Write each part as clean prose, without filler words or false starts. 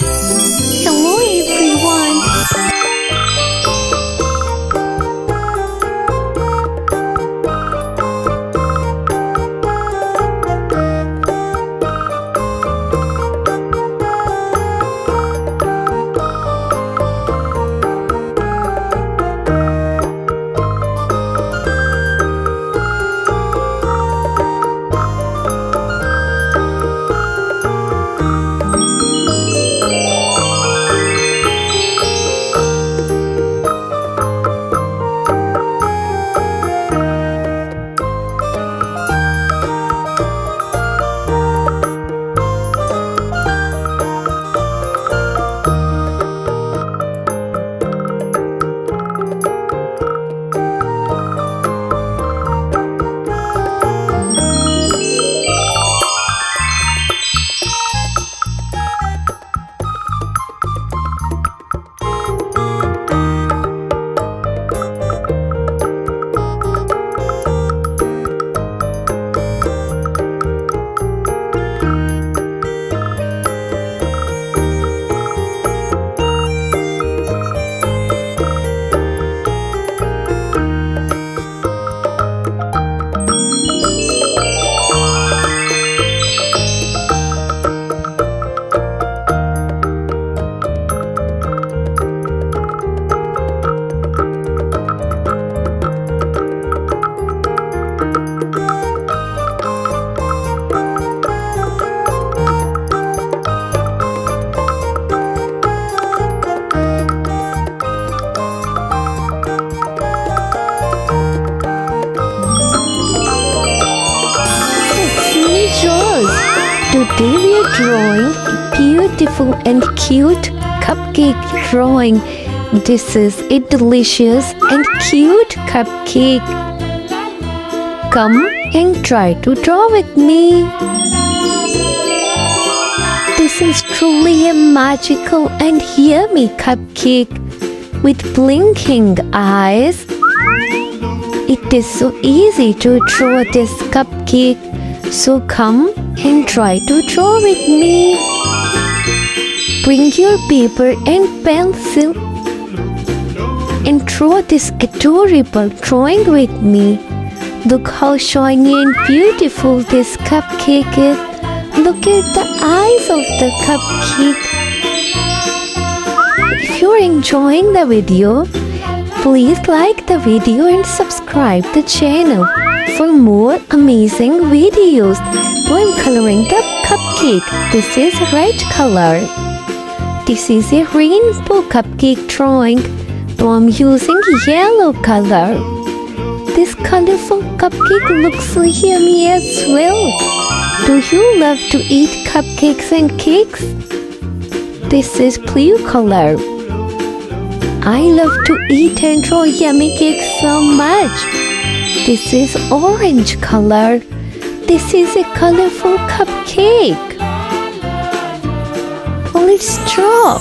Hello everyone! Today we are drawing a beautiful and cute cupcake drawing. This is a delicious and cute cupcake. Come and try to draw with me. This is truly a magical and yummy cupcake with blinking eyes. It is so easy to draw this cupcake. So come and try to draw with me. Bring your paper and pencil and draw this adorable drawing with me. Look how shiny and beautiful this cupcake is. Look at the eyes of the cupcake. If you're enjoying the video, please like the video and subscribe the channel for more amazing videos. Now I'm coloring the cupcake. This is red color. This is a rainbow cupcake drawing. Now I'm using yellow color. This colorful cupcake looks so yummy as well. Do you love to eat cupcakes and cakes? This is blue color. I love to eat and draw yummy cakes so much. This is orange color. This is a colorful cupcake. Let's draw.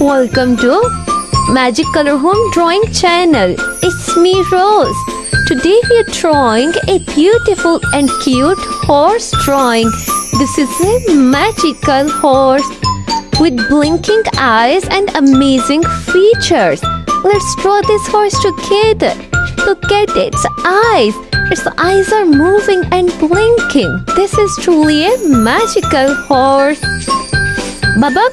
Welcome to Magic Color Home Drawing Channel. It's me, Rose. Today we are drawing a beautiful and cute horse drawing. This is a magical horse with blinking eyes and amazing features. Let's draw this horse together. Look at its eyes. Its eyes are moving and blinking. This is truly a magical horse. Baba.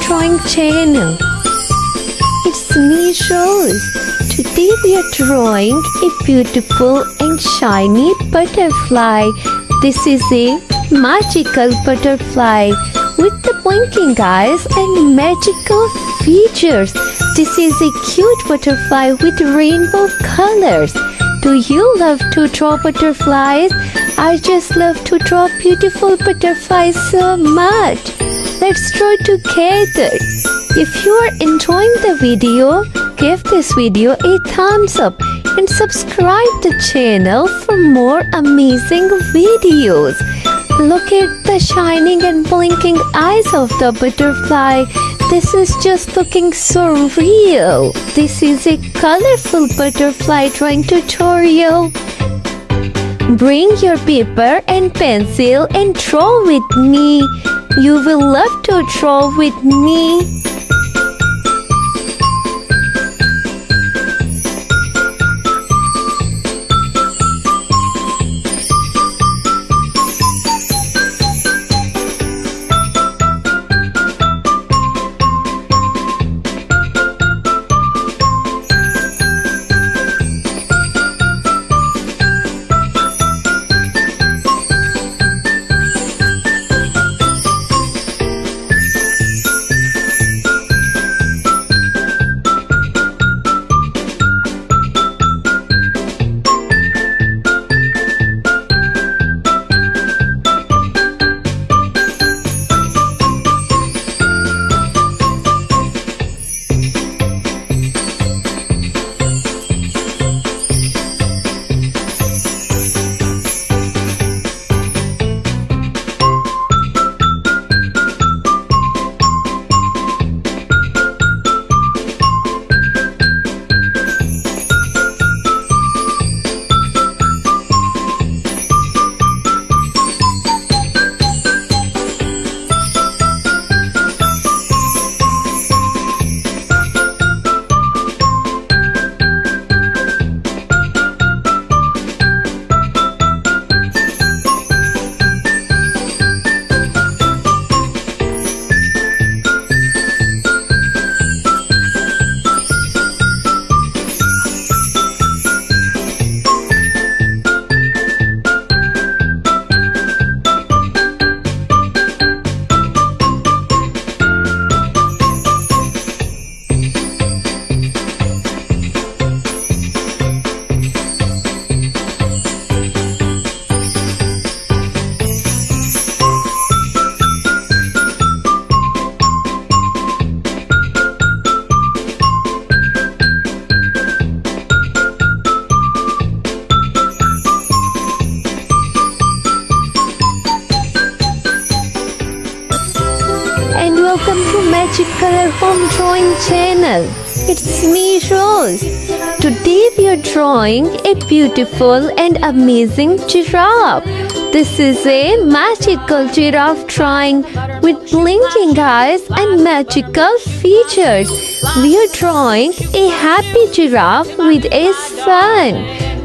drawing channel. It's me, Rose. Today we are drawing a beautiful and shiny butterfly. This is a magical butterfly with the blinking eyes and magical features. This is a cute butterfly with rainbow colors. Do you love to draw butterflies? I just love to draw beautiful butterflies so much. Let's draw together. If you are enjoying the video, give this video a thumbs up and subscribe the channel for more amazing videos. Look at the shining and blinking eyes of the butterfly. This is just looking so real. This is a colorful butterfly drawing tutorial. Bring your paper and pencil and draw with me. You will love to draw with me. Welcome to Magic Color Home Drawing Channel. It's me, Rose. Today we are drawing a beautiful and amazing giraffe. This is a magical giraffe drawing with blinking eyes and magical features. We are drawing a happy giraffe with a sun.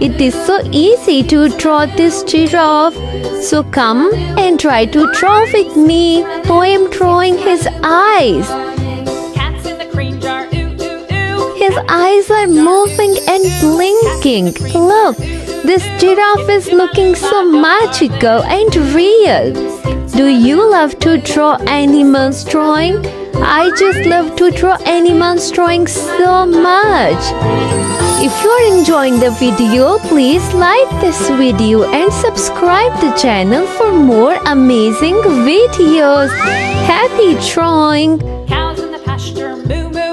It is so easy to draw this giraffe. So come and try to draw with me. I am drawing his eyes. Cats in the cream jar, ooh, ooh, ooh. His eyes are moving and blinking. Look, this giraffe is looking so magical and real. Do you love to draw animals drawing? I just love to draw animals drawing so much. If you're enjoying the video, please like this video and subscribe the channel for more amazing videos. Happy drawing! Cows in the pasture, moo moo.